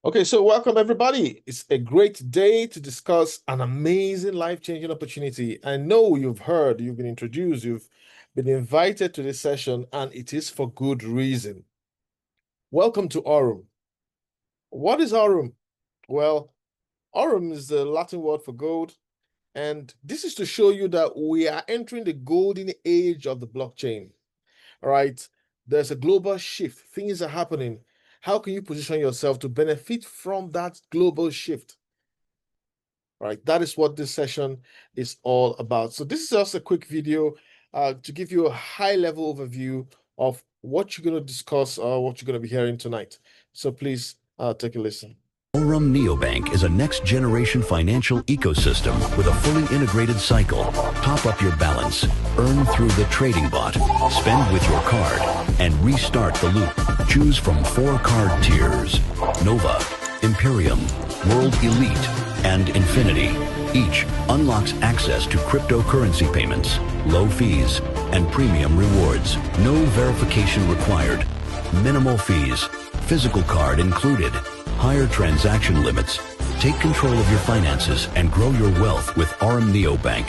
Okay, so welcome everybody. It's a great day to discuss an amazing life-changing opportunity. I know you've heard, you've been introduced, you've been invited to this session, and it is for good reason. Welcome to Aurum. What is Aurum? Well, Aurum is the Latin word for gold, and this is to show you that we are entering the golden age of the blockchain. All right, there's a global shift. Things are happening. How can you position yourself to benefit from that global shift? Right, that is what this session is all about. So this is just a quick video to give you a high-level overview of what you're going to discuss or what you're going to be hearing tonight. So please take a listen. Aurum Neobank is a next-generation financial ecosystem with a fully integrated cycle. Top up your balance, earn through the trading bot, spend with your card, and restart the loop. Choose from 4 card tiers: Nova, Imperium, World Elite, and Infinity. Each unlocks access to cryptocurrency payments, low fees, and premium rewards. No verification required. Minimal fees. Physical card included. Higher transaction limits. Take control of your finances and grow your wealth with Aurum Neobank.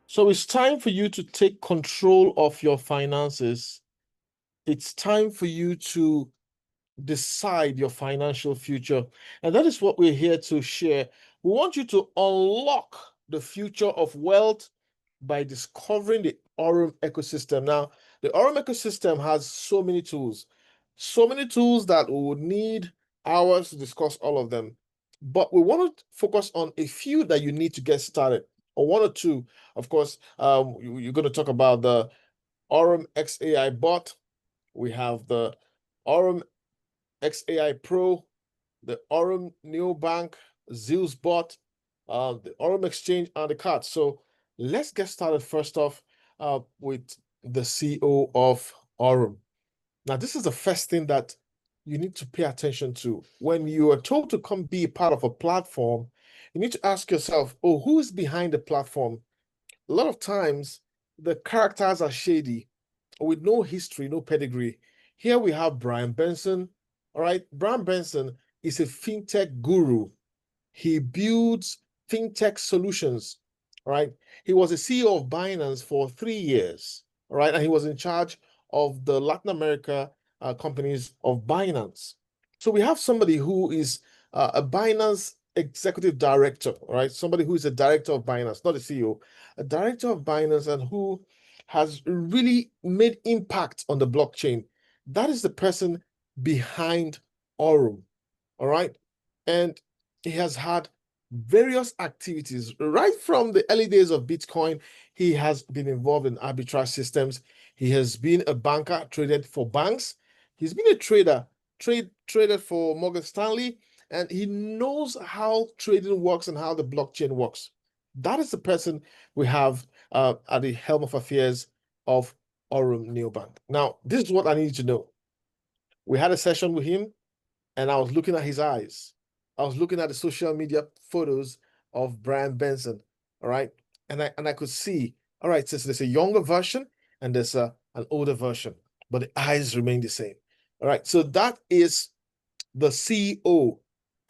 So it's time for you to take control of your finances. It's time for you to decide your financial future. And that is what we're here to share. We want you to unlock the future of wealth by discovering the Aurum ecosystem. Now, the Aurum ecosystem has so many tools that we would need hours to discuss all of them. But we want to focus on a few that you need to get started, or one or two. Of course, you're going to talk about the Aurum XAI bot. We have the Aurum XAI Pro, the Aurum Neobank, Zeus bot, the Aurum Exchange, and the card. So let's get started first off with the CEO of Aurum. Now, this is the first thing that you need to pay attention to. When you are told to come be a part of a platform, you need to ask yourself, oh, who is behind the platform? A lot of times, the characters are shady with no history, no pedigree. Here we have Bryan Benson. All right, Bryan Benson is a fintech guru. He builds fintech solutions. All right, he was the CEO of Binance for 3 years. All right, and he was in charge of the Latin America companies of Binance. So we have somebody who is a Binance executive director, all right? Somebody who is a director of Binance, not a CEO, a director of Binance, and who has really made impact on the blockchain. That is the person behind Aurum, all right? And he has had various activities right from the early days of Bitcoin. He has been involved in arbitrage systems. He has been a banker, traded for banks. He's been a trader, traded for Morgan Stanley, and he knows how trading works and how the blockchain works. That is the person we have at the helm of affairs of Aurum Neobank. Now, this is what I need you to know. We had a session with him, and I was looking at his eyes. I was looking at the social media photos of Bryan Benson, all right? And I could see, all right, so there's a younger version and there's an older version, but the eyes remain the same. All right, so that is the CEO.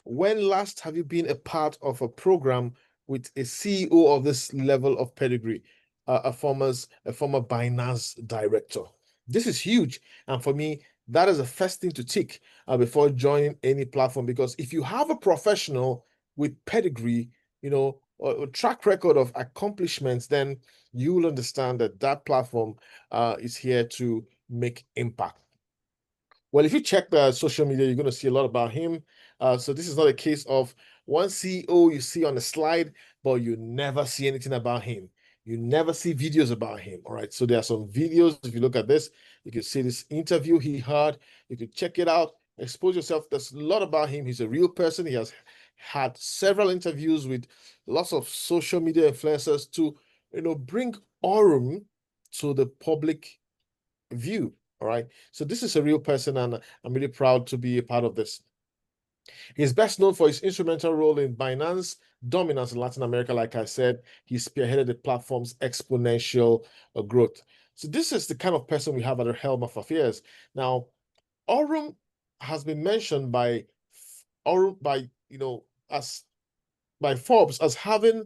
When last have you been a part of a program with a CEO of this level of pedigree, a former Binance director? This is huge, and for me, that is the first thing to tick before joining any platform. Because if you have a professional with pedigree, you know, a track record of accomplishments, then you will understand that that platform is here to make impact. Well, if you check the social media, you're going to see a lot about him. So this is not a case of one CEO you see on the slide, but you never see anything about him. You never see videos about him. All right. So there are some videos. If you look at this, you can see this interview he had. You can check it out. Expose yourself. There's a lot about him. He's a real person. He has had several interviews with lots of social media influencers to, bring Aurum to the public view. All right. So this is a real person, and I'm really proud to be a part of this. He's best known for his instrumental role in Binance dominance in Latin America. Like I said, he spearheaded the platform's exponential growth. So this is the kind of person we have at the helm of affairs. Now, Aurum has been mentioned by Aurum as by Forbes as having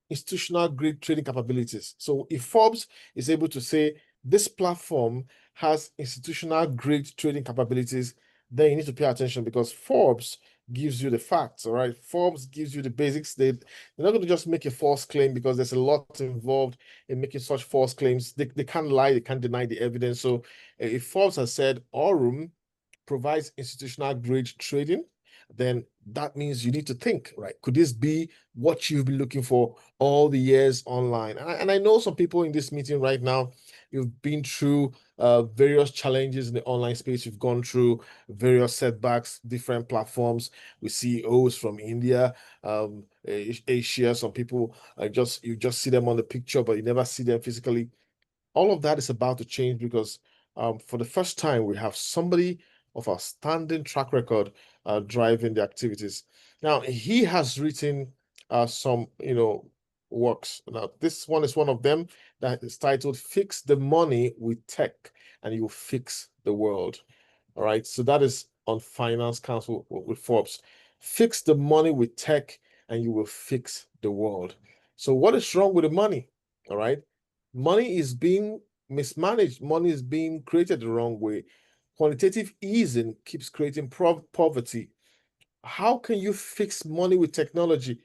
institutional grade trading capabilities. So if Forbes is able to say this platform has institutional grade trading capabilities, then you need to pay attention because Forbes gives you the facts, all right? Forbes gives you the basics. They're not going to just make a false claim because there's a lot involved in making such false claims. They can't lie, they can't deny the evidence. So if Forbes has said Aurum provides institutional grade trading, then that means you need to think, right? Could this be what you've been looking for all the years online? And I know some people in this meeting right now, you've been through various challenges in the online space. You've gone through various setbacks, different platforms with CEOs from India, Asia. Some people you just see them on the picture, but you never see them physically. All of that is about to change because for the first time, we have somebody of outstanding track record driving the activities. Now, he has written some, works. Now, this one is one of them that is titled Fix the Money with Tech and You Will Fix the World. All right. So that is on Finance Council with Forbes. Fix the money with tech and you will fix the world. So what is wrong with the money? All right. Money is being mismanaged. Money is being created the wrong way. Quantitative easing keeps creating poverty. How can you fix money with technology?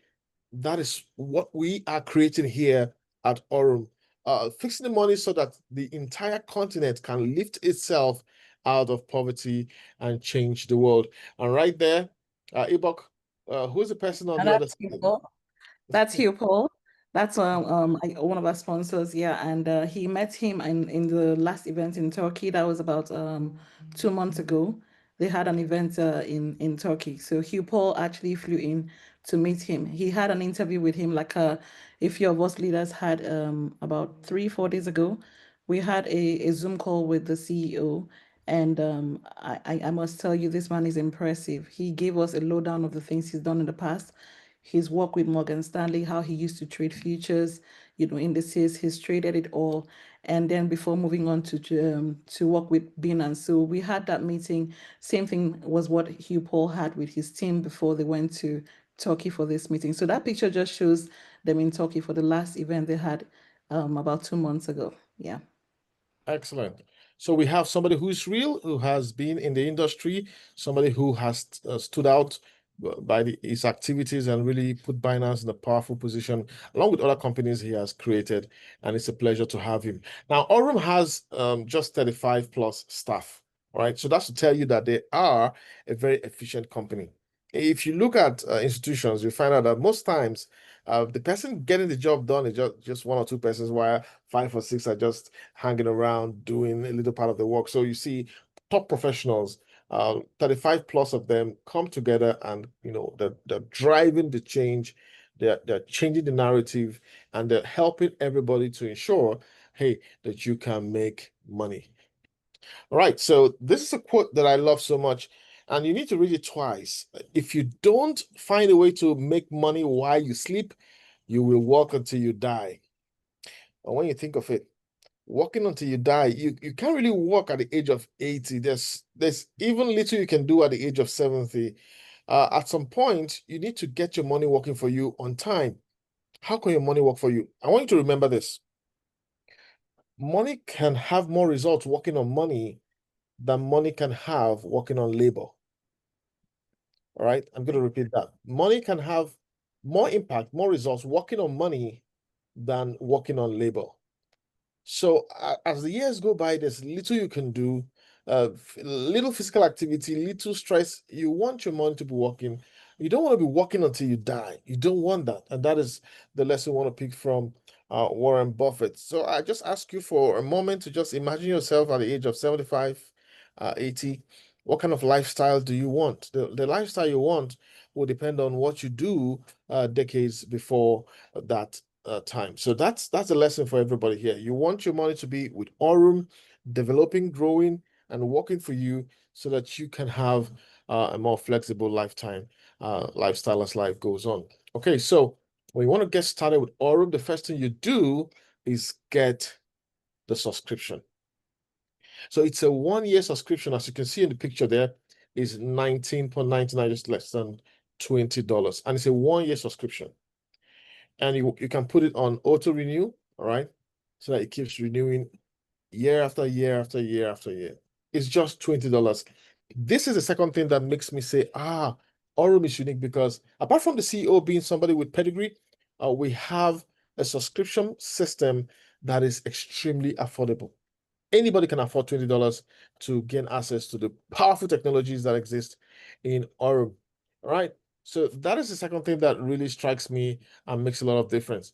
That is what we are creating here at Aurum. Fixing the money so that the entire continent can lift itself out of poverty and change the world. And right there, Ibok, who's the person on And the other that's side? Paul. That's Hugh Paul. That's one of our sponsors, yeah. And he met him in the last event in Turkey. That was about 2 months ago. They had an event in Turkey. So Hugh Paul actually flew in to meet him. He had an interview with him like a few of us leaders had about 3, 4 days ago. We had a Zoom call with the CEO. And I must tell you, this man is impressive. He gave us a lowdown of the things he's done in the past, his work with Morgan Stanley, how he used to trade futures, indices. He's traded it all, and then before moving on to work with Binance. So we had that meeting. Same thing was what Hugh Paul had with his team before they went to Turkey for this meeting. So that picture just shows them in Turkey for the last event they had about 2 months ago. Yeah. Excellent. So we have somebody who's real, who has been in the industry, somebody who has stood out by his activities and really put Binance in a powerful position, along with other companies he has created. And it's a pleasure to have him. Now, Aurum has just 35 plus staff. All right. So that's to tell you that they are a very efficient company. If you look at institutions, you find out that most times the person getting the job done is just one or two persons, while 5 or 6 are just hanging around doing a little part of the work. So you see top professionals, 35 plus of them come together and, they're driving the change. They're changing the narrative and they're helping everybody to ensure, hey, that you can make money. All right. So this is a quote that I love so much. And you need to read it twice. If you don't find a way to make money while you sleep, you will work until you die. And when you think of it, working until you die, you can't really work at the age of 80. There's even little you can do at the age of 70. At some point, you need to get your money working for you on time. How can your money work for you? I want you to remember this. Money can have more results working on money than money can have working on labor. All right, I'm going to repeat that. Money can have more impact, more results working on money than working on labor. So as the years go by, there's little you can do, little physical activity, little stress. You want your money to be working. You don't want to be working until you die. You don't want that. And that is the lesson we want to pick from Warren Buffett. So I just ask you for a moment to just imagine yourself at the age of 75, 80. What kind of lifestyle do you want? The lifestyle you want will depend on what you do decades before that time. So that's a lesson for everybody here. You want your money to be with Aurum, developing, growing, and working for you so that you can have a more flexible lifestyle as life goes on. Okay, so when you want to get started with Aurum, the first thing you do is get the subscription. So it's a 1-year subscription, as you can see in the picture there, is $19.99, just less than $20. And it's a 1-year subscription. And you can put it on auto renew, all right? So that it keeps renewing year after year after year after year. It's just $20. This is the second thing that makes me say, Aurum is unique, because apart from the CEO being somebody with pedigree, we have a subscription system that is extremely affordable. Anybody can afford $20 to gain access to the powerful technologies that exist in Aurum. All right. So that is the second thing that really strikes me and makes a lot of difference.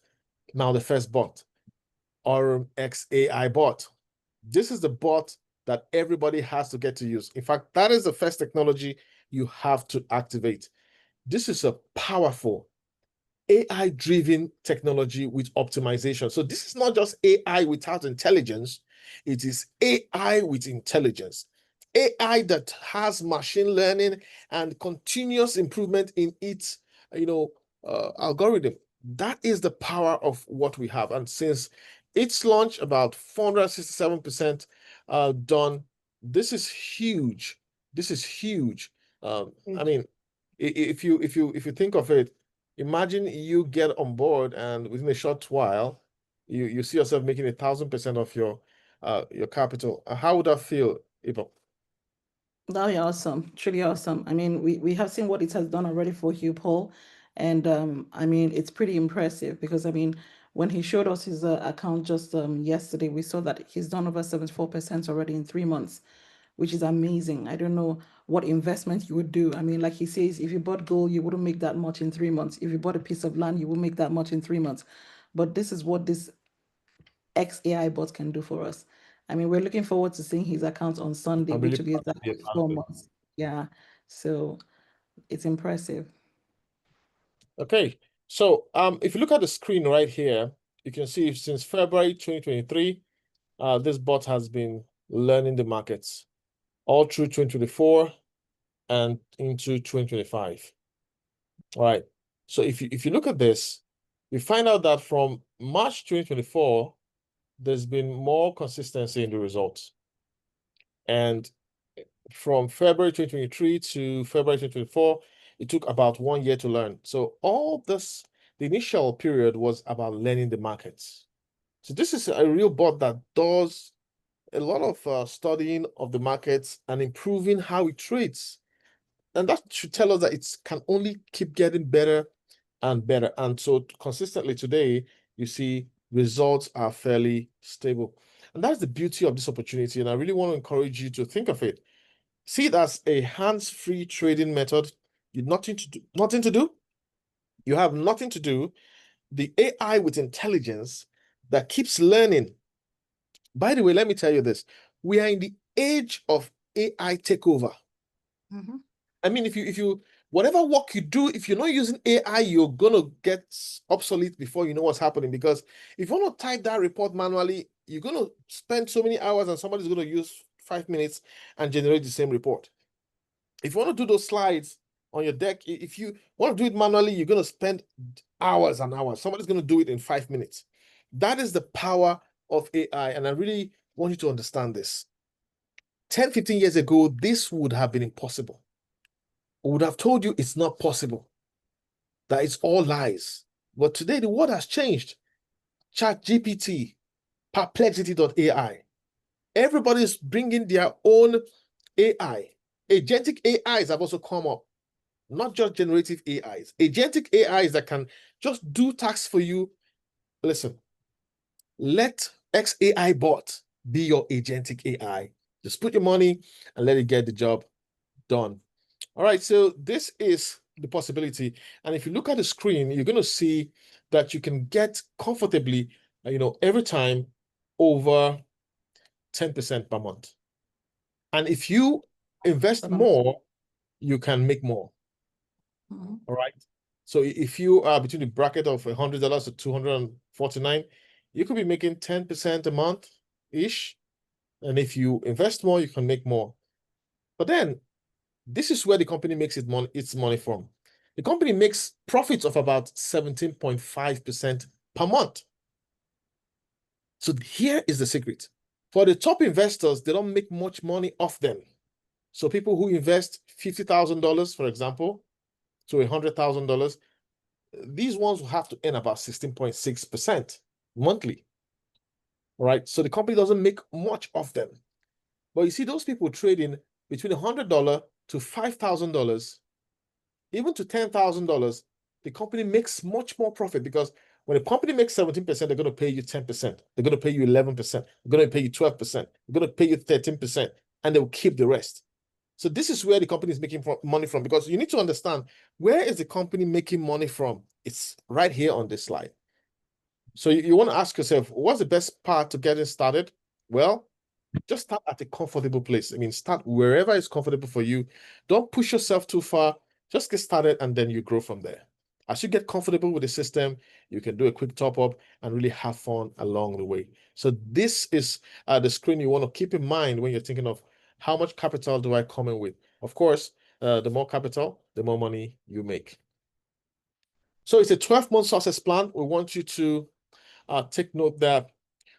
Now, the first bot, Aurum X AI bot. This is the bot that everybody has to get to use. In fact, that is the first technology you have to activate. This is a powerful AI-driven technology with optimization. So this is not just AI without intelligence. It is AI with intelligence. AI that has machine learning and continuous improvement in its, algorithm. That is the power of what we have. And since its launch, about 467% done. This is huge. This is huge. I mean, if you think of it, imagine you get on board and within a short while, you see yourself making 1,000% of your capital. How would that feel, Ivo? That would be awesome, truly awesome. I mean, we have seen what it has done already for Hugh Paul, and I mean, it's pretty impressive because I mean, when he showed us his account just yesterday, we saw that he's done over 74% already in 3 months, which is amazing. I don't know what investment you would do. I mean, like he says, if you bought gold, you wouldn't make that much in 3 months. If you bought a piece of land, you wouldn't make that much in 3 months. But this is what this XAI bot can do for us. I mean, we're looking forward to seeing his account on Sunday, I'm which really will be proud to exactly be a part of 4 months. Yeah. So it's impressive. Okay, so if you look at the screen right here, you can see since February 2023, this bot has been learning the markets all through 2024 and into 2025. All right. So if you look at this, you find out that from March 2024, there's been more consistency in the results. And from February 2023 to February 2024, it took about 1 year to learn. So all this, the initial period was about learning the markets. So this is a real bot that does a lot of studying of the markets and improving how it trades. And that should tell us that it can only keep getting better and better. And so consistently today, you see results are fairly stable. And that's the beauty of this opportunity. And I really want to encourage you to think of it. See it as a hands-free trading method. You nothing to do. You have nothing to do. The AI with intelligence that keeps learning. By the way, let me tell you this. We are in the age of AI takeover. Mm-hmm. I mean, if you whatever work you do, if you're not using AI, you're gonna get obsolete before you know what's happening. Because if you want to type that report manually, you're gonna spend so many hours, and somebody's gonna use 5 minutes and generate the same report. If you want to do those slides on your deck, if you want to do it manually, you're gonna spend hours and hours. Somebody's gonna do it in 5 minutes. That is the power of AI, and I really want you to understand this. 10, 15 years ago, this would have been impossible. I would have told you it's not possible, that it's all lies. But today, the world has changed. ChatGPT, Perplexity.ai. Everybody's bringing their own AI. Agentic AIs have also come up, not just generative AIs. Agentic AIs that can just do tasks for you. Listen, let XAI bot be your agentic AI. Just put your money and let it get the job done. All right, so this is the possibility. And if you look at the screen, you're going to see that you can get comfortably, every time over 10% per month. And if you invest more, you can make more. Mm-hmm. All right. So if you are between the bracket of $100 to $249, you could be making 10% a month-ish. And if you invest more, you can make more. But then this is where the company makes its money from. The company makes profits of about 17.5% per month. So here is the secret. For the top investors, they don't make much money off them. So people who invest $50,000, for example, to $100,000, these ones will have to earn about 16.6% monthly, right? So the company doesn't make much of them. But you see those people trading between $100 to $5,000, even to $10,000, the company makes much more profit, because when a company makes 17%, they're going to pay you 10%. They're going to pay you 11%. They're going to pay you 12%. They're going to pay you 13%, and they'll keep the rest. So this is where the company is making money from, because you need to understand, where is the company making money from? It's right here on this slide. So you want to ask yourself, what's the best part to getting started? Well, just start at a comfortable place. I mean, start wherever is comfortable for you. Don't push yourself too far. Just get started, and then you grow from there. As you get comfortable with the system, you can do a quick top up and really have fun along the way. So this is the screen you want to keep in mind when you're thinking of, how much capital do I come in with? Of course, the more capital, the more money you make. So it's a 12-month success plan. We want you to take note that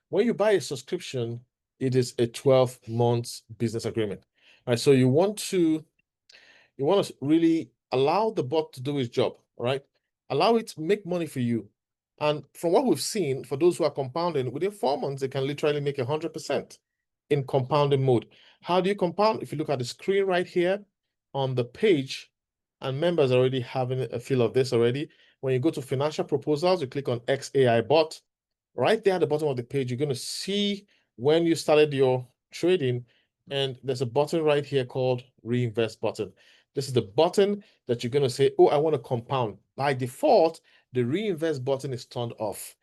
when you buy a subscription, it is a 12-month business agreement. All right, so you want to really allow the bot to do its job, all right? Allow it to make money for you. And from what we've seen, for those who are compounding, within 4 months, they can literally make 100% in compounding mode. How do you compound? If you look at the screen right here on the page, and members are already having a feel of this already. When you go to financial proposals, you click on XAI bot. Right there at the bottom of the page, you're going to see when you started your trading, and there's a button right here called reinvest button. This is the button that you're going to say, oh, I want to compound. By default, the reinvest button is turned off.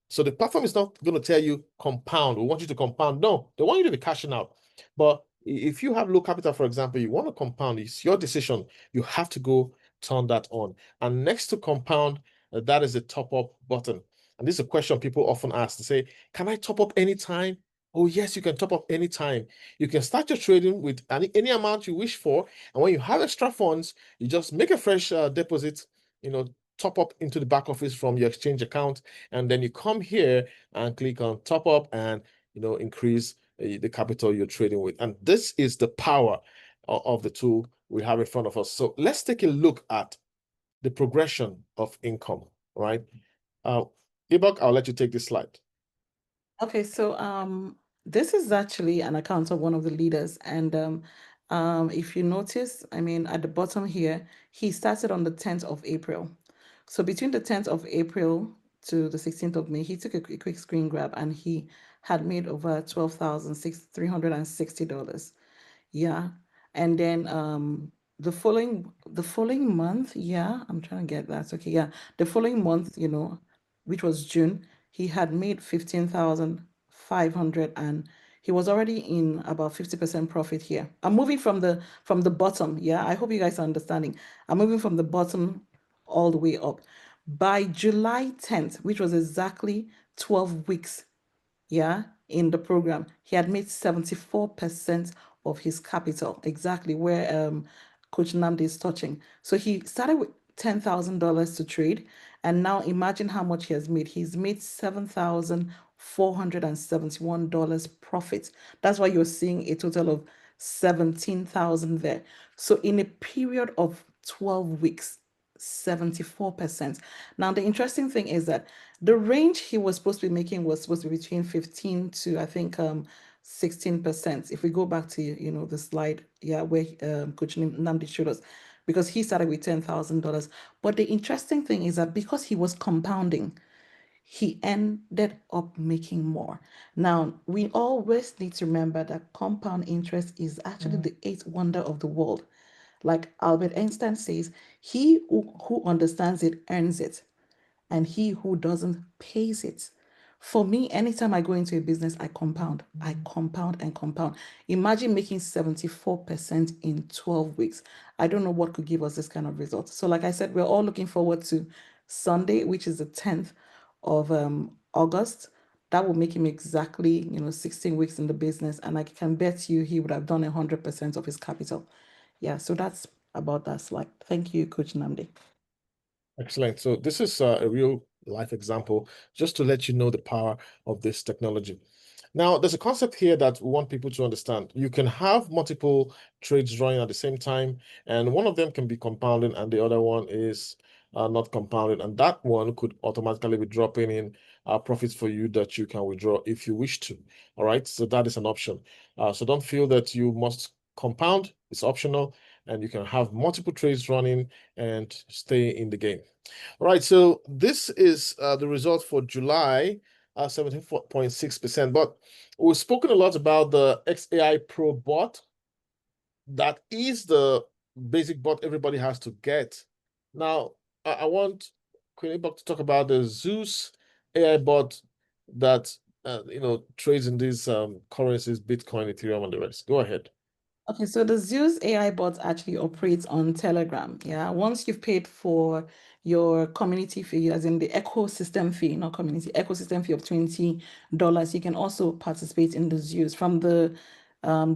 So the platform is not going to tell you compound. We want you to compound. No, they want you to be cashing out. But if you have low capital, for example, you want to compound, it's your decision. You have to go turn that on. And next to compound, that is the top up button. And this is a question people often ask. They say, can I top up anytime? Oh, yes, you can top up anytime. You can start your trading with any amount you wish for. And when you have extra funds, you just make a fresh deposit, top up into the back office from your exchange account. And then you come here and click on top up and, increase the capital you're trading with. And this is the power of the tool we have in front of us. So let's take a look at the progression of income, right? Ibok, I'll let you take this slide. Okay, so this is actually an account of one of the leaders, and if you notice, I mean, at the bottom here, he started on the 10th of April. So between the 10th of April to the 16th of May, he took a quick screen grab, and he had made over $12,360. Yeah, and then the following month, yeah, I'm trying to get that. Okay, yeah, the following month, which was June, he had made 15,500, and he was already in about 50% profit here. I'm moving from the bottom. Yeah, I hope you guys are understanding. I'm moving from the bottom all the way up. By July 10th, which was exactly 12 weeks, yeah, in the program, he had made 74% of his capital, exactly where Coach Namdi is touching. So he started with $10,000 to trade, and now imagine how much he has made. He's made $7,471 profit. That's why you're seeing a total of 17,000 there. So in a period of 12 weeks, 74%. Now, the interesting thing is that the range he was supposed to be making was supposed to be between 15 to, I think, 16%. If we go back to, the slide, yeah, where Coach Namdi showed us, because he started with $10,000. But the interesting thing is that because he was compounding, he ended up making more. Now, we always need to remember that compound interest is actually the eighth wonder of the world. Like Albert Einstein says, he who understands it earns it, and he who doesn't pays it. For me, anytime I go into a business, I compound and compound. Imagine making 74% in 12 weeks. I don't know what could give us this kind of result. So, like I said, we're all looking forward to Sunday, which is the 10th of August. That will make him exactly, 16 weeks in the business. And I can bet you he would have done 100% of his capital. Yeah, so that's about that slide. Thank you, Coach Namdi. Excellent. So this is a real life example, just to let you know the power of this technology. Now, there's a concept here that we want people to understand. You can have multiple trades running at the same time, and one of them can be compounding, and the other one is not compounding. And that one could automatically be dropping in profits for you that you can withdraw if you wish to. All right, so that is an option. So don't feel that you must compound, it's optional, and you can have multiple trades running and stay in the game. All right, so this is the result for July, 17.6%. But we've spoken a lot about the XAI Pro bot. That is the basic bot everybody has to get. Now, I want Queen Ebok to talk about the Zeus AI bot that trades in these currencies, Bitcoin, Ethereum, and the rest. Go ahead. Okay, so the Zeus AI bot actually operates on Telegram. Yeah, once you've paid for your community fee, as in the ecosystem fee, not community, ecosystem fee of $20, you can also participate in the Zeus. From the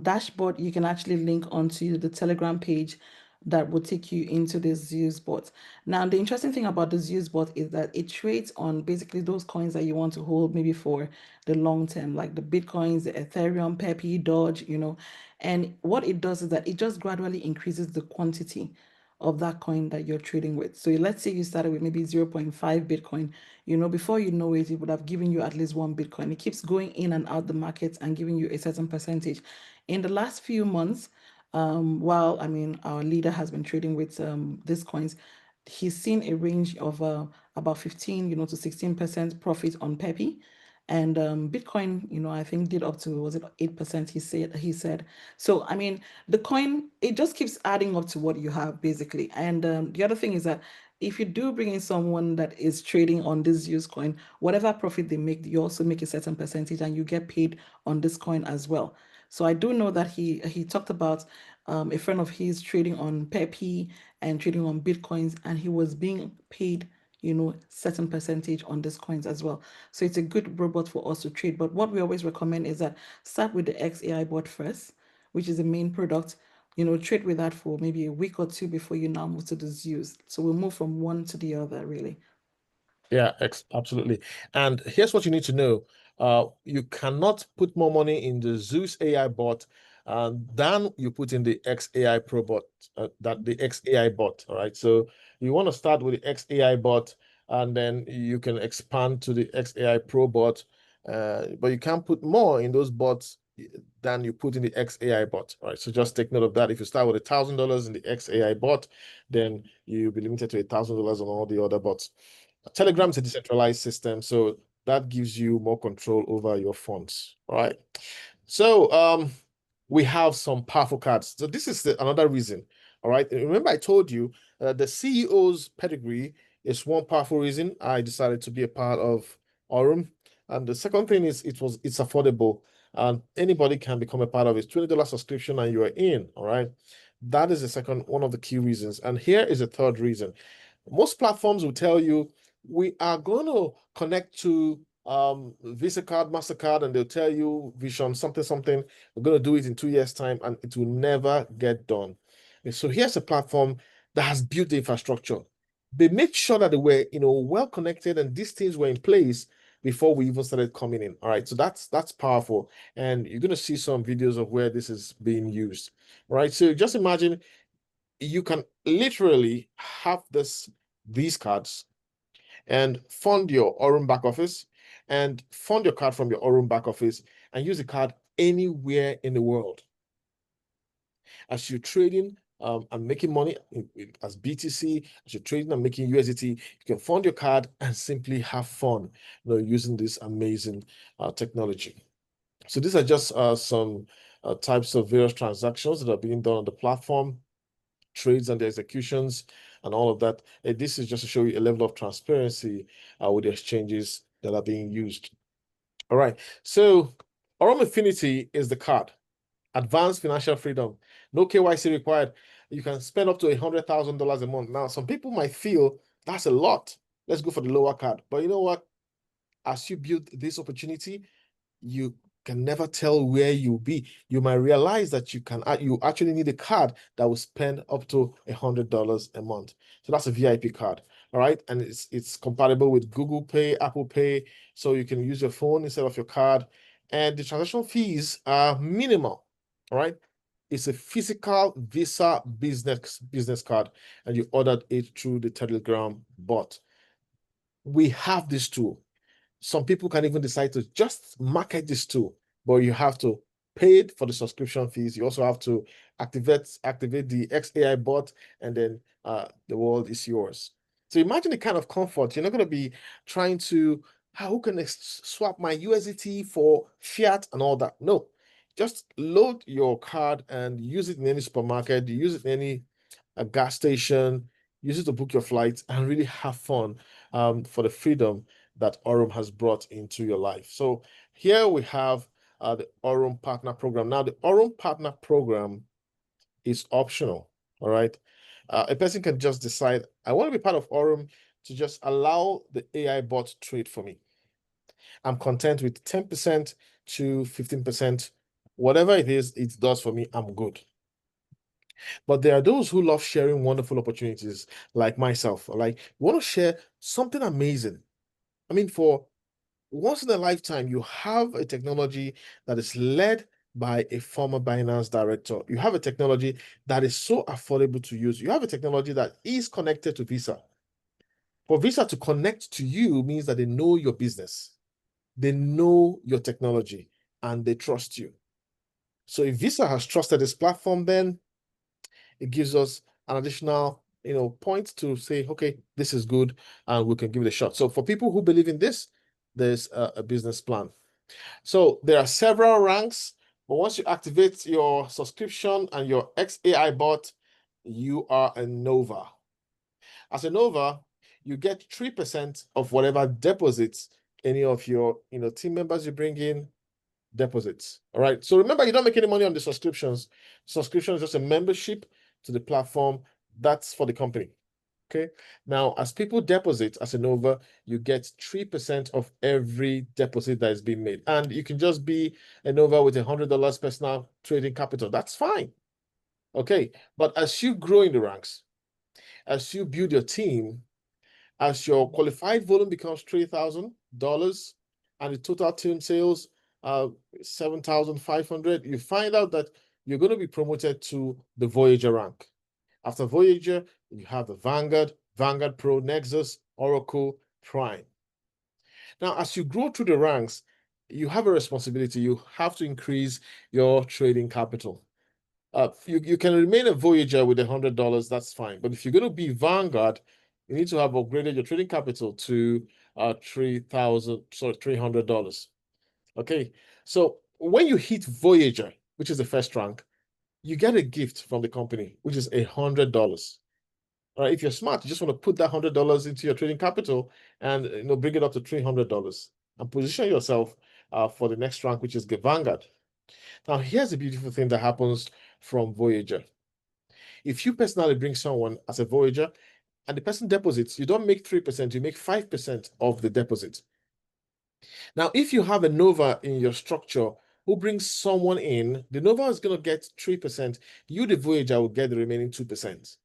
dashboard, you can actually link onto the Telegram page that will take you into the Zeus bot. Now, the interesting thing about the Zeus bot is that it trades on basically those coins that you want to hold maybe for the long term, like the Bitcoins, the Ethereum, Pepe, Doge, and what it does is that it just gradually increases the quantity of that coin that you're trading with. So let's say you started with maybe 0.5 Bitcoin, before you know it, it would have given you at least one Bitcoin. It keeps going in and out the market and giving you a certain percentage. In the last few months, while I mean our leader has been trading with these coins, he's seen a range of about 15, to 16% profit on Pepe. And Bitcoin, I think did up to, was it 8%? He said. So I mean, the coin, it just keeps adding up to what you have basically. And the other thing is that if you do bring in someone that is trading on this used coin, whatever profit they make, you also make a certain percentage and you get paid on this coin as well. So I do know that he talked about a friend of his trading on Pepe and trading on Bitcoins, and he was being paid, certain percentage on these coins as well. So it's a good robot for us to trade. But what we always recommend is that start with the XAI bot first, which is the main product. Trade with that for maybe a week or two before you now move to the Zeus. So we'll move from one to the other, really. Yeah, absolutely. And here's what you need to know. You cannot put more money in the Zeus AI bot than you put in the XAI Pro bot, that the XAI bot. All right. So you want to start with the XAI bot, and then you can expand to the XAI Pro bot. But you can't put more in those bots than you put in the XAI bot. All right. So just take note of that. If you start with $1,000 in the XAI bot, then you'll be limited to $1,000 on all the other bots. Telegram is a decentralized system, so that gives you more control over your funds. All right. So we have some powerful cards. So this is another reason. All right. Remember, I told you the CEO's pedigree is one powerful reason I decided to be a part of Aurum. And the second thing is it's affordable, and anybody can become a part of it. $20 subscription and you are in. All right. That is the second one of the key reasons. And here is the third reason. Most platforms will tell you we are going to connect to Visa card, MasterCard, and they'll tell you Vision something, something. We're going to do it in 2 years' time, and it will never get done. And so here's a platform that has built the infrastructure. They made sure that they were, well connected, and these things were in place before we even started coming in. All right, so that's powerful, and you're going to see some videos of where this is being used. All right, so just imagine you can literally have these cards and fund your Aurum back office and fund your card from your Aurum back office and use the card anywhere in the world. As you're trading and making money as BTC, as you're trading and making USDT, you can fund your card and simply have fun, using this amazing technology. So these are just some types of various transactions that are being done on the platform, trades and the executions and all of that. This is just to show you a level of transparency with the exchanges that are being used. All right. So Aurum Infinity is the card. Advanced financial freedom. No KYC required. You can spend up to $100,000 a month. Now, some people might feel that's a lot. Let's go for the lower card. But you know what? As you build this opportunity, you can never tell where you'll be. You might realize that you actually need a card that will spend up to $100 a month. So that's a VIP card. All right. And it's compatible with Google Pay, Apple Pay. So you can use your phone instead of your card. and the transaction fees are minimal. All right. It's a physical Visa business card, and you ordered it through the Telegram bot. We have this tool. Some people can even decide to just market this tool, but you have to pay for the subscription fees. You also have to activate the XAI bot, and then the world is yours. So imagine the kind of comfort. You're not going to be trying to, who can swap my USDT for fiat and all that? No, just load your card and use it in any supermarket, use it in any gas station, use it to book your flights, and really have fun for the freedom that Aurum has brought into your life. So here we have the Aurum Partner Program. Now, the Aurum Partner Program is optional, all right? A person can just decide, I want to be part of Aurum to just allow the AI bot to trade for me. I'm content with 10% to 15%. Whatever it is, it does for me, I'm good. But there are those who love sharing wonderful opportunities, like myself. Like, want to share something amazing. I mean, for once in a lifetime, you have a technology that is led by a former Binance director. You have a technology that is so affordable to use. You have a technology that is connected to Visa. For Visa to connect to you means that they know your business, they know your technology, and they trust you. So if Visa has trusted this platform, then it gives us an additional point to say, okay, this is good, and we can give it a shot. So for people who believe in this, there's a business plan. So there are several ranks, but once you activate your subscription and your XAI bot, you are a Nova. As a Nova, you get 3% of whatever deposits any of your team members you bring in deposits. All right. So remember, you don't make any money on the subscriptions. Subscription is just a membership to the platform. That's for the company. Okay. Now, as people deposit as a Nova, you get 3% of every deposit that is being made. And you can just be a Nova with $100 personal trading capital. That's fine. Okay. But as you grow in the ranks, as you build your team, as your qualified volume becomes $3,000 and the total team sales 7,500, you find out that you're going to be promoted to the Voyager rank. After Voyager, you have the Vanguard, Vanguard Pro, Nexus, Oracle, Prime. Now, as you grow through the ranks, you have a responsibility. You have to increase your trading capital. You can remain a Voyager with $100, that's fine. But if you're going to be Vanguard, you need to have upgraded your trading capital to $300. Okay, so when you hit Voyager, which is the first rank, you get a gift from the company, which is $100. All right, if you're smart, you just want to put that $100 into your trading capital and bring it up to $300 and position yourself for the next rank, which is the Vanguard. Now, here's the beautiful thing that happens from Voyager. If you personally bring someone as a Voyager and the person deposits, you don't make 3%, you make 5% of the deposit. Now, if you have a Nova in your structure who brings someone in, the Nova is going to get 3%. You, the Voyager, will get the remaining 2%.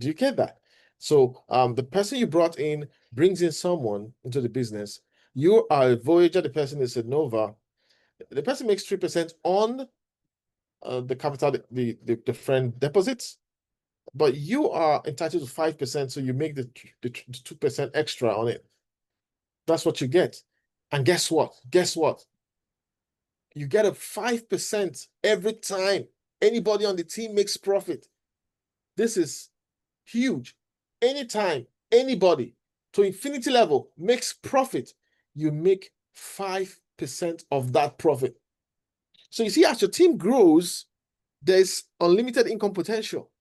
Do you get that? So the person you brought in brings in someone into the business. You are a Voyager, the person is a Nova. The person makes 3% on the capital the friend deposits, but you are entitled to 5%, so you make the 2% extra on it. That's what you get. And guess what? You get a 5% every time anybody on the team makes profit. This is huge. Anytime anybody to infinity level makes profit, you make 5% of that profit. So you see, as your team grows, there's unlimited income potential.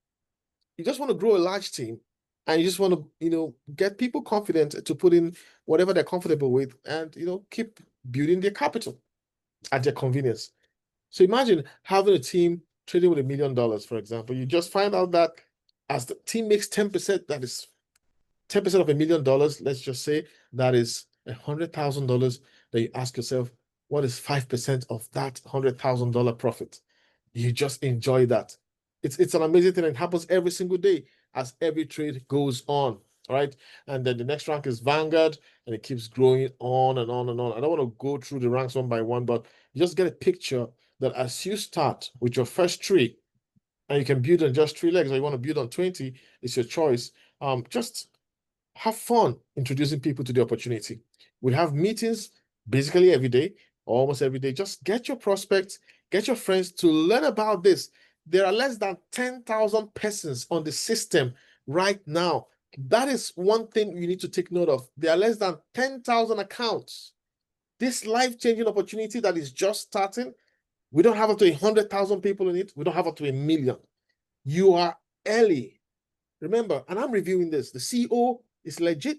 You just want to grow a large team and you just want to, get people confident to put in whatever they're comfortable with and, keep building their capital at their convenience. So imagine having a team trading with $1 million, for example. You just find out that as the team makes 10%, that is 10% of $1 million, let's just say, that is $100,000. Then you ask yourself, what is 5% of that $100,000 profit? You just enjoy that. It's an amazing thing. It happens every single day as every trade goes on. right? And then the next rank is Vanguard, and it keeps growing on and on and on. I don't want to go through the ranks one by one, but you just get a picture that as you start with your first tree, and you can build on just 3 legs, or you want to build on 20, it's your choice. Just have fun introducing people to the opportunity. We have meetings basically every day, almost every day. Just get your prospects, get your friends to learn about this. There are less than 10,000 persons on the system right now. That is one thing you need to take note of. There are less than 10,000 accounts. This life-changing opportunity that is just starting, we don't have up to 100,000 people in it. We don't have up to 1 million. You are early. Remember, and I'm reviewing this, the CEO is legit,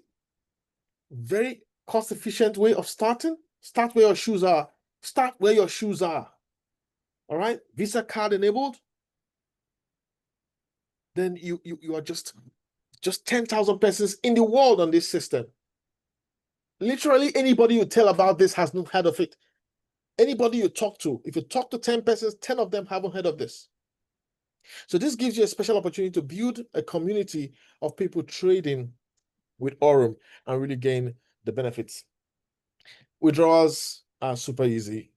very cost-efficient way of starting. Start where your shoes are. Start where your shoes are. All right? Visa card enabled. Then you are just 10,000 persons in the world on this system. Literally anybody you tell about this has not heard of it. Anybody you talk to, if you talk to 10 persons, 10 of them haven't heard of this. So this gives you a special opportunity to build a community of people trading with Aurum and really gain the benefits. Withdrawals are super easy.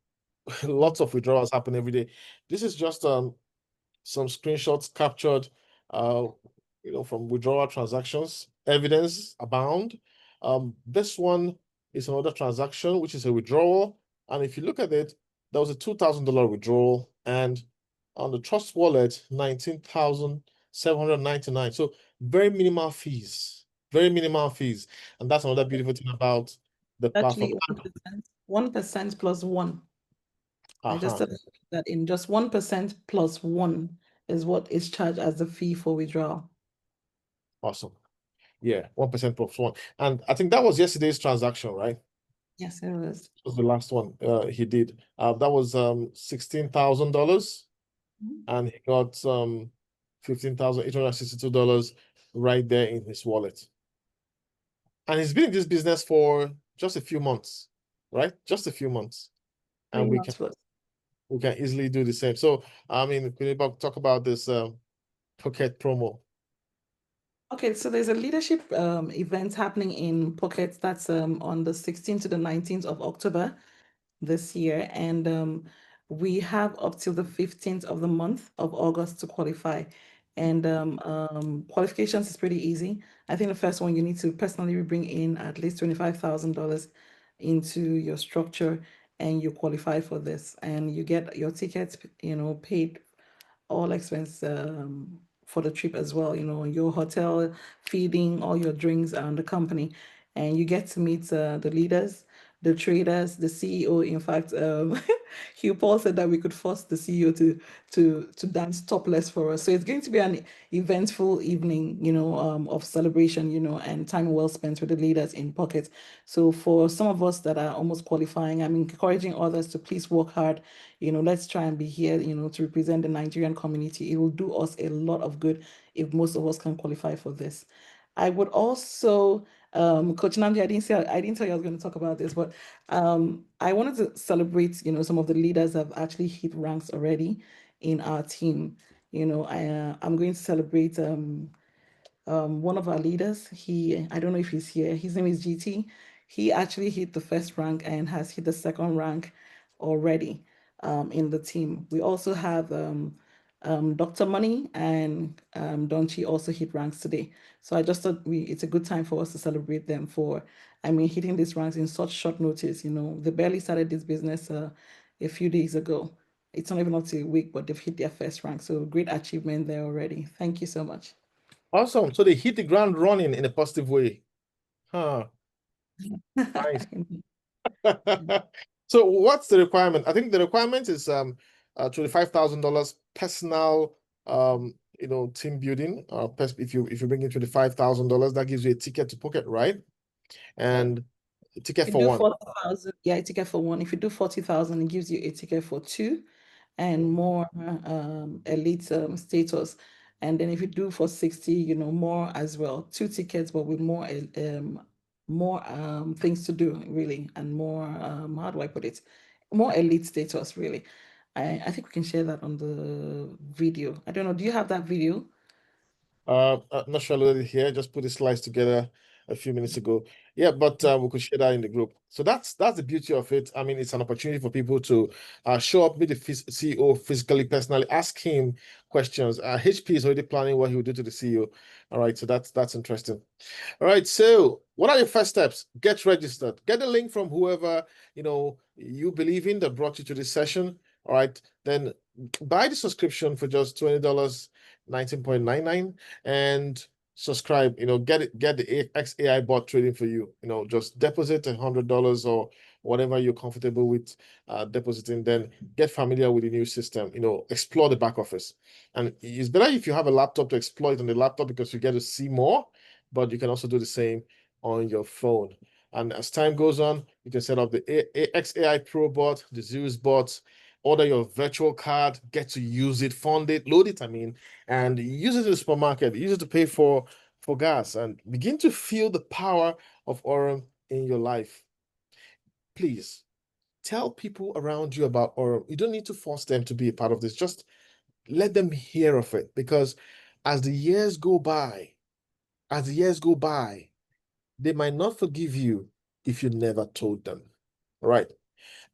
Lots of withdrawals happen every day. This is just some screenshots captured from withdrawal transactions. Evidence abound. This one is another transaction, which is a withdrawal. And if you look at it, there was a $2,000 withdrawal, and on the Trust wallet, 19,799. So very minimal fees, very minimal fees. And that's another beautiful thing about the platform. Actually, 1% plus one. I just Uh-huh. said that in just 1% plus one is what is charged as the fee for withdrawal. Awesome. Yeah, 1% plus one. And I think that was yesterday's transaction, right? Yes, it was. It was the last one he did. That was $16,000, and he got $15,862 right there in his wallet. And he's been in this business for just a few months, right? Just a few months. And we can easily do the same. So, I mean, can you talk about this Pocket promo? Okay, so there's a leadership event happening in Pocket that's on the 16th to the 19th of October this year. And we have up till the 15th of the month of August to qualify. And qualifications is pretty easy. I think the first one, you need to personally bring in at least $25,000 into your structure, and you qualify for this. And you get your tickets, paid all expense for the trip as well, your hotel, feeding, all your drinks are on the company. And you get to meet the leaders, the traders, the CEO. In fact, Hugh Paul said that we could force the CEO to dance topless for us. So it's going to be an eventful evening, of celebration, and time well spent with the leaders in Pocket. So for some of us that are almost qualifying, I'm encouraging others to please work hard. Let's try and be here, to represent the Nigerian community. It will do us a lot of good if most of us can qualify for this. I would also, Coach Namdi, I didn't tell you I was going to talk about this, but I wanted to celebrate, some of the leaders that have actually hit ranks already in our team. I'm going to celebrate one of our leaders. I don't know if he's here. His name is GT. He actually hit the first rank and has hit the second rank already in the team. We also have Dr. Money and Donchi also hit ranks today. So I just thought it's a good time for us to celebrate them for, hitting these ranks in such short notice. They barely started this business a few days ago. It's not even up to a week, but they've hit their first rank. So great achievement there already. Thank you so much. Awesome. So they hit the ground running in a positive way. Huh. Nice. So what's the requirement? I think the requirement is $25,000 personal team building. If you bring in $25,000, that gives you a ticket to Pocket, right? And a ticket If for you do one. 40,000, yeah, a ticket for one. If you do 40,000, it gives you a ticket for two and more elite status. And then if you do for 60, more as well. Two tickets, but with more things to do, really, and more how do I put it? More elite status, really. I think we can share that on the video. I don't know. Do you have that video? I'm not sure I loaded it here. Just put the slides together a few minutes ago. Yeah, but we could share that in the group. So that's the beauty of it. I mean, it's an opportunity for people to show up, meet the CEO physically, personally, ask him questions. HP is already planning what he will do to the CEO. All right, so that's interesting. All right, so what are your first steps? Get registered. Get the link from whoever you believe in that brought you to this session. All right, then buy the subscription for just $20, 19.99, and subscribe. Get the XAI bot trading for you. Just deposit $100 or whatever you're comfortable with depositing. Then get familiar with the new system. Explore the back office, and it's better if you have a laptop to explore it on the laptop because you get to see more. But you can also do the same on your phone. And as time goes on, you can set up the XAI Pro bot, the Zeus bots, order your virtual card, get to use it, fund it, load it, and use it in the supermarket, use it to pay for gas, and begin to feel the power of Aurum in your life. Please tell people around you about Aurum. You don't need to force them to be a part of this. Just let them hear of it, because as the years go by, they might not forgive you if you never told them. All right.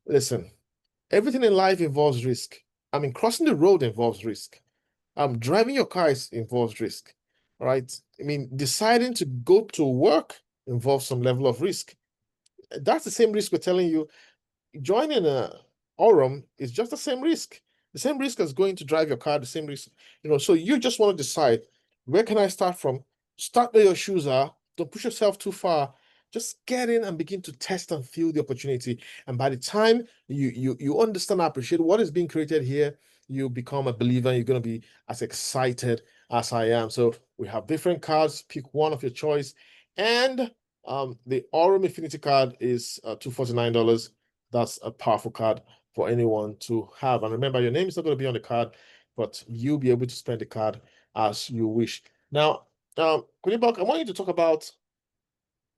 Listen, everything in life involves risk. Crossing the road involves risk. Driving your car involves risk. All right. Deciding to go to work involves some level of risk. That's the same risk we're telling you. Joining a Aurum is just the same risk. The same risk as going to drive your car, the same risk. So you just want to decide, where can I start from? Start where your shoes are. Don't push yourself too far. Just get in and begin to test and feel the opportunity. And by the time you understand and appreciate what is being created here, you become a believer. You're going to be as excited as I am. So we have different cards. Pick one of your choice. And the Aurum Infinity Card is $249. That's a powerful card for anyone to have. And remember, your name is not going to be on the card, but you'll be able to spend the card as you wish. Now, Kunibok, I want you to talk about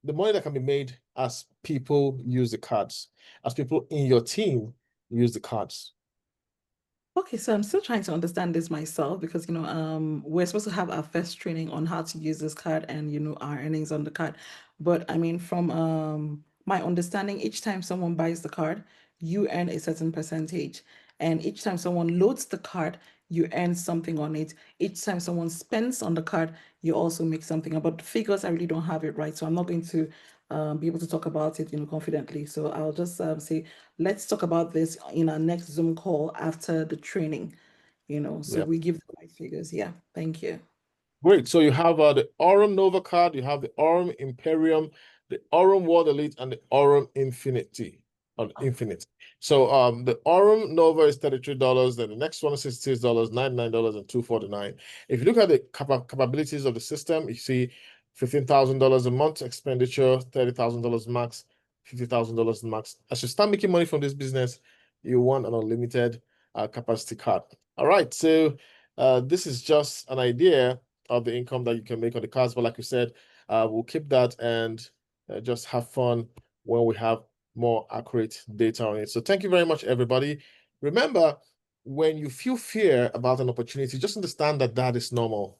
the money that can be made as people use the cards, as people in your team use the cards. Okay, so I'm still trying to understand this myself because we're supposed to have our first training on how to use this card and our earnings on the card. But from my understanding, each time someone buys the card, you earn a certain percentage. And each time someone loads the card, you earn something on it. Each time someone spends on the card, you also make something. About the figures, I really don't have it right. So I'm not going to be able to talk about it, confidently. So I'll just say, let's talk about this in our next Zoom call after the training, so Yeah. we give the right figures. Yeah, thank you. Great. So you have the Aurum Nova card, you have the Aurum Imperium, the Aurum World Elite, and the Aurum Infinity. Infinite. So the Aurum Nova is $33, then the next one is $66, $99, and $249. If you look at the capabilities of the system, you see $15,000 a month expenditure, $30,000 max, $50,000 max. As you start making money from this business, you want an unlimited capacity card. All right. So this is just an idea of the income that you can make on the cards. But like you said, we'll keep that and just have fun when we have more accurate data on it. So thank you very much, everybody. Remember, when you feel fear about an opportunity, just understand that that is normal.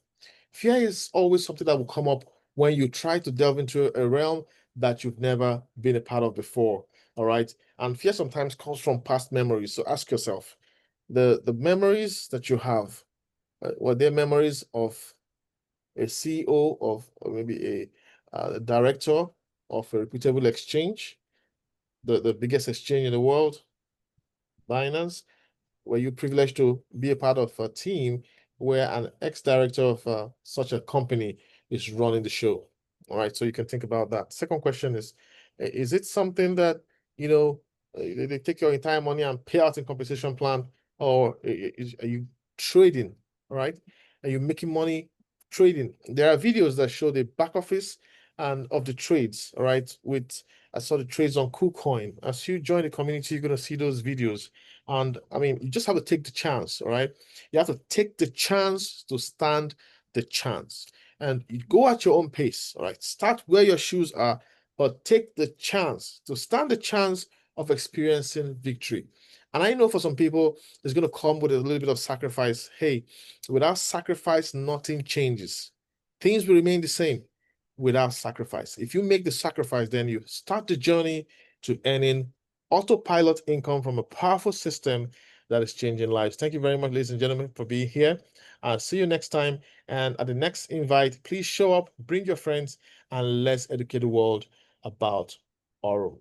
Fear is always something that will come up when you try to delve into a realm that you've never been a part of before. All right. And fear sometimes comes from past memories. So ask yourself, the memories that you have, were they memories of a CEO of, or maybe a director of a reputable exchange, the biggest exchange in the world, Binance? Were you privileged to be a part of a team where an ex-director of such a company is running the show? All right, so you can think about that. Second question is it something that, they take your entire money and pay out in compensation plan, or are you trading? All right, are you making money trading? There are videos that show the back office and of the trades, all right, I saw the trades on KuCoin. As you join the community, you're going to see those videos. And you just have to take the chance, all right? You have to take the chance to stand the chance. And you go at your own pace, all right? Start where your shoes are, but take the chance to stand the chance of experiencing victory. And I know for some people, it's going to come with a little bit of sacrifice. Hey, without sacrifice, nothing changes. things will remain the same without sacrifice. If you make the sacrifice, then you start the journey to earning autopilot income from a powerful system that is changing lives. Thank you very much, ladies and gentlemen, for being here. I'll see you next time. And at the next invite, please show up, bring your friends, and let's educate the world about Aurum.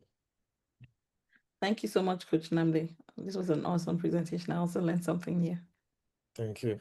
Thank you so much, Coach Namdi. This was an awesome presentation. I also learned something new. Thank you.